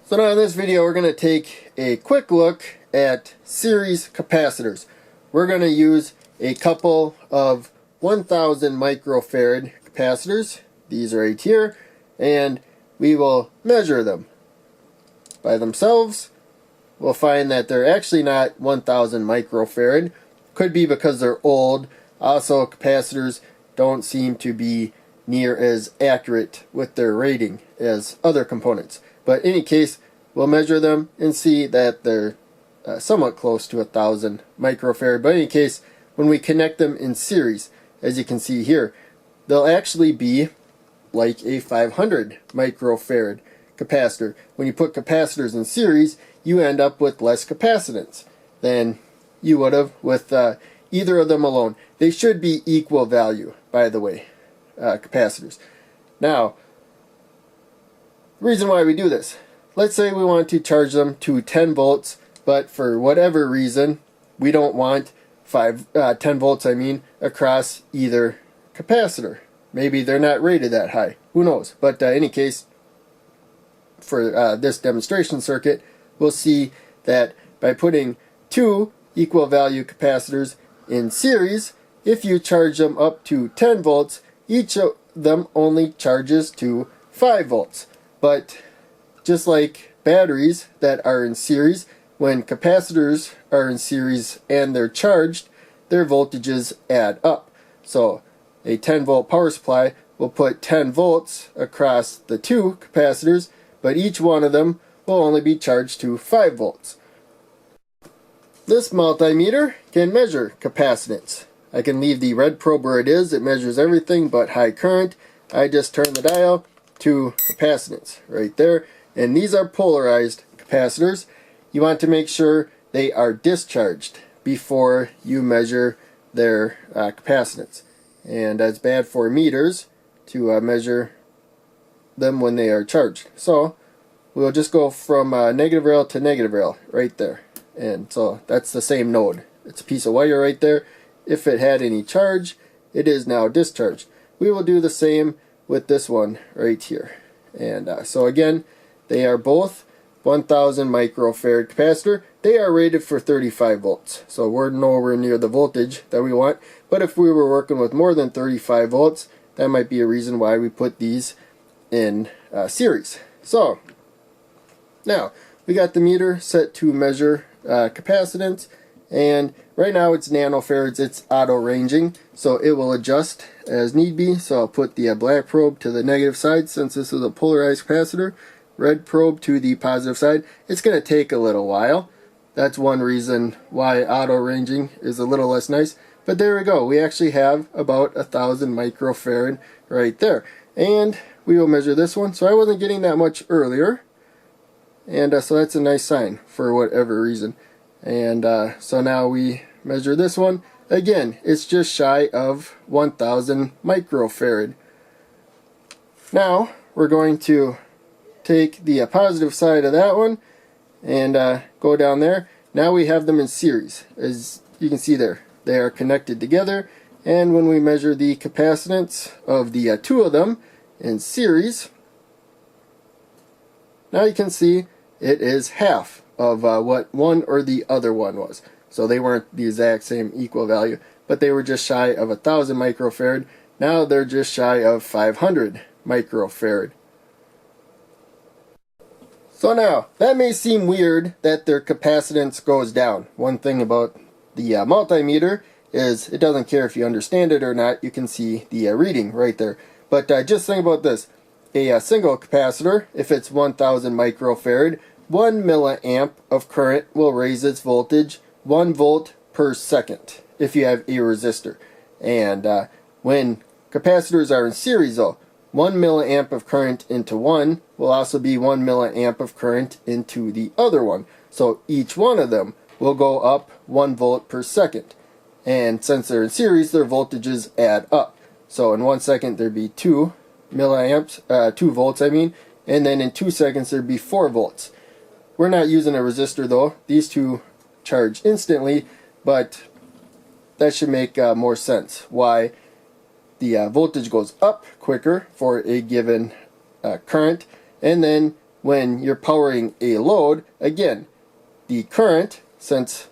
So now in this video we're going to take a quick look at series capacitors. We're going to use a couple of 1000 microfarad capacitors. These are right here, and we will measure them. By themselves, we'll find that they're actually not 1000 microfarad. Could be because they're old. Also, capacitors don't seem to be near as accurate with their rating as other components. But in any case, we'll measure them and see that they're somewhat close to 1000 microfarad. But in any case, when we connect them in series, as you can see here, they'll actually be like a 500 microfarad capacitor. When you put capacitors in series, you end up with less capacitance than you would have with either of them alone. They should be equal value, by the way, capacitors. Now, the reason why we do this, let's say we want to charge them to 10 volts, but for whatever reason, we don't want 10 volts, across either capacitor. Maybe they're not rated that high. Who knows? But in any case, for this demonstration circuit, we'll see that by putting two equal value capacitors in series, if you charge them up to 10 volts, each of them only charges to 5 volts. But just like batteries that are in series, when capacitors are in series and they're charged, their voltages add up. So a 10 volt power supply will put 10 volts across the two capacitors, but each one of them will only be charged to 5 volts. This multimeter can measure capacitance. I can leave the red probe where it is. It measures everything but high current. I just turn the dial to capacitance right there. And these are polarized capacitors. You want to make sure they are discharged before you measure their capacitance. And that's bad for meters to measure them when they are charged. So we'll just go from negative rail to negative rail right there. And so that's the same node. It's a piece of wire right there. If it had any charge, it is now discharged. We will do the same with this one right here. And so again, they are both 1000 microfarad capacitor. They are rated for 35 volts. So we're nowhere near the voltage that we want. But if we were working with more than 35 volts, that might be a reason why we put these in series. So now we got the meter set to measure capacitance, and right now it's nanofarads. It's auto ranging, so it will adjust as need be. So I'll put the black probe to the negative side since this is a polarized capacitor, red probe to the positive side. It's going to take a little while. That's one reason why auto ranging is a little less nice. But there we go. We actually have about 1000 microfarad right there. And we will measure this one. So I wasn't getting that much earlier. And so that's a nice sign for whatever reason. And so now we measure this one. Again, it's just shy of 1000 microfarad. Now we're going to take the positive side of that one and go down there. Now we have them in series. As you can see there, they are connected together. And when we measure the capacitance of the two of them in series, now you can see it is half of what one or the other one was. So they weren't the exact same equal value, but they were just shy of 1000 microfarad. Now they're just shy of 500 microfarad. So now, that may seem weird that their capacitance goes down. One thing about the multimeter is it doesn't care if you understand it or not. You can see the reading right there. But just think about this. A single capacitor, if it's 1000 microfarad, 1 milliamp of current will raise its voltage 1 volt per second if you have a resistor. And when capacitors are in series though, 1 milliamp of current into one will also be 1 milliamp of current into the other one. So each one of them will go up 1 volt per second. And since they're in series, their voltages add up. So in 1 second there'd be 2 milliamps, 2 volts and then in 2 seconds there'd be 4 volts. We're not using a resistor though. These two charge instantly, but that should make more sense why the voltage goes up quicker for a given current, and then when you're powering a load, again, the current, since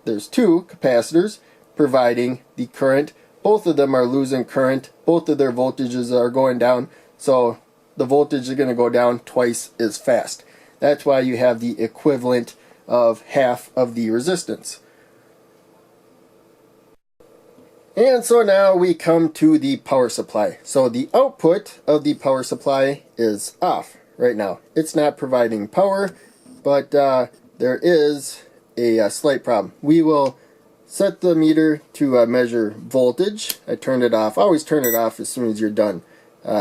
there's two capacitors providing the current, both of them are losing current, both of their voltages are going down, so the voltage is going to go down twice as fast. That's why you have the equivalent of half of the resistance. And so now we come to the power supply. So the output of the power supply is off right now. It's not providing power, but there is a slight problem. We will set the meter to measure voltage. I turned it off. Always turn it off as soon as you're done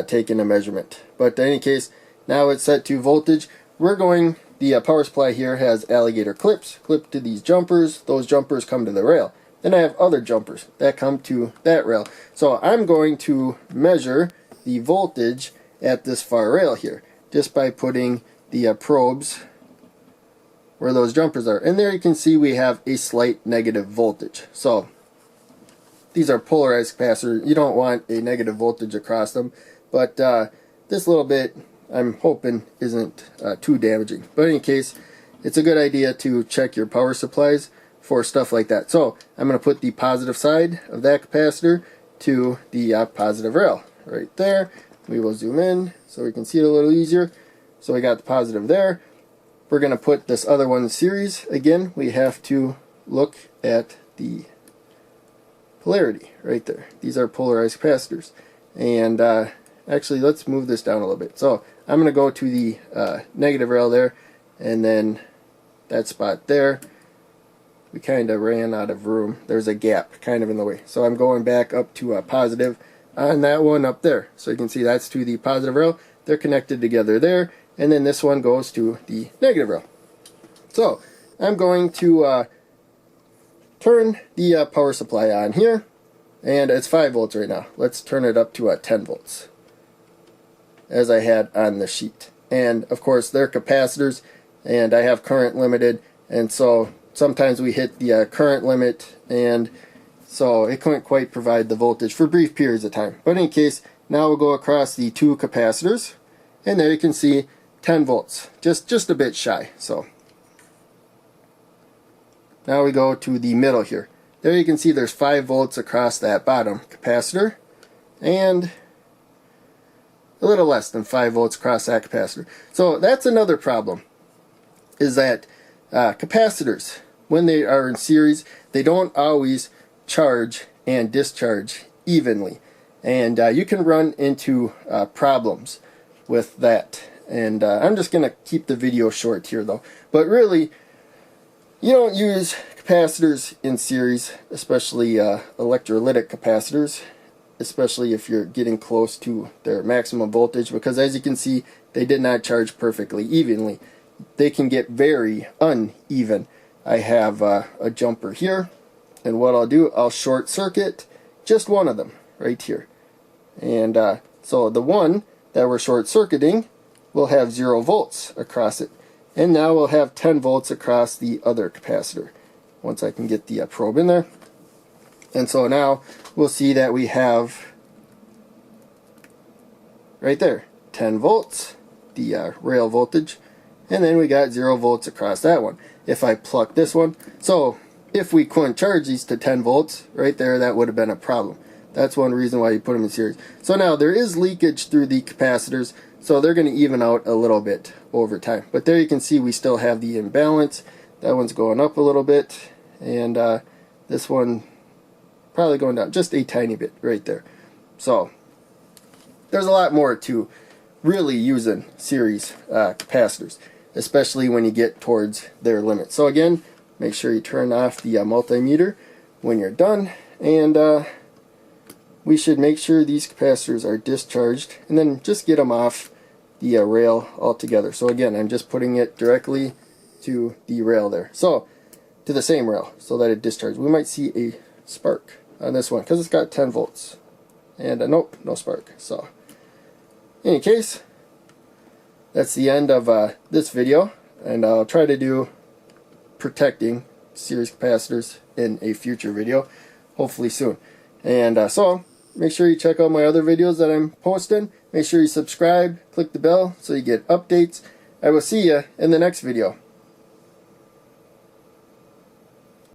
taking a measurement. But in any case, now it's set to voltage. The power supply here has alligator clips clipped to these jumpers. Those jumpers come to the rail. Then I have other jumpers that come to that rail. So I'm going to measure the voltage at this far rail here just by putting the probes where those jumpers are. And there you can see we have a slight negative voltage. So these are polarized capacitors. You don't want a negative voltage across them. But this little bit I'm hoping isn't too damaging. But in any case, it's a good idea to check your power supplies for stuff like that. So I'm going to put the positive side of that capacitor to the positive rail right there. We will zoom in so we can see it a little easier. So we got the positive there. We're going to put this other one in series. Again, we have to look at the polarity right there. These are polarized capacitors. And actually, let's move this down a little bit. So I'm going to go to the negative rail there, and then that spot there. We kind of ran out of room. There's a gap kind of in the way. So I'm going back up to a positive on that one up there. So you can see that's to the positive rail. They're connected together there. And then this one goes to the negative rail. So I'm going to turn the power supply on here. And it's 5 volts right now. Let's turn it up to 10 volts. As I had on the sheet. And of course they're capacitors. And I have current limited. And so sometimes we hit the current limit, and so it couldn't quite provide the voltage for brief periods of time. But in any case, now we'll go across the two capacitors, and there you can see 10 volts, just a bit shy. So now we go to the middle here. There you can see there's 5 volts across that bottom capacitor, and a little less than 5 volts across that capacitor. So that's another problem, is that capacitors, when they are in series, they don't always charge and discharge evenly. And you can run into problems with that. And I'm just going to keep the video short here though. But really, you don't use capacitors in series, especially electrolytic capacitors, especially if you're getting close to their maximum voltage, because as you can see, they did not charge perfectly evenly. They can get very uneven. I have a jumper here, and what I'll do, I'll short circuit just one of them right here. And so the one that we're short circuiting will have 0 volts across it. And now we'll have 10 volts across the other capacitor once I can get the probe in there. And so now we'll see that we have right there 10 volts, the rail voltage. And then we got 0 volts across that one. If I pluck this one, so if we couldn't charge these to 10 volts, right there, that would have been a problem. That's one reason why you put them in series. So now there is leakage through the capacitors, so they're going to even out a little bit over time. But there you can see we still have the imbalance. That one's going up a little bit, and this one probably going down just a tiny bit right there. So there's a lot more to really using series capacitors, especially when you get towards their limit. So again, make sure you turn off the multimeter when you're done, and we should make sure these capacitors are discharged, and then just get them off the rail altogether. So again, I'm just putting it directly to the rail there, so to the same rail, so that it discharges. We might see a spark on this one because it's got 10 volts, and nope, no spark. So in any case, that's the end of this video, and I'll try to do protecting series capacitors in a future video, hopefully soon. And so make sure you check out my other videos that I'm posting. Make sure you subscribe, click the bell so you get updates. I will see you in the next video.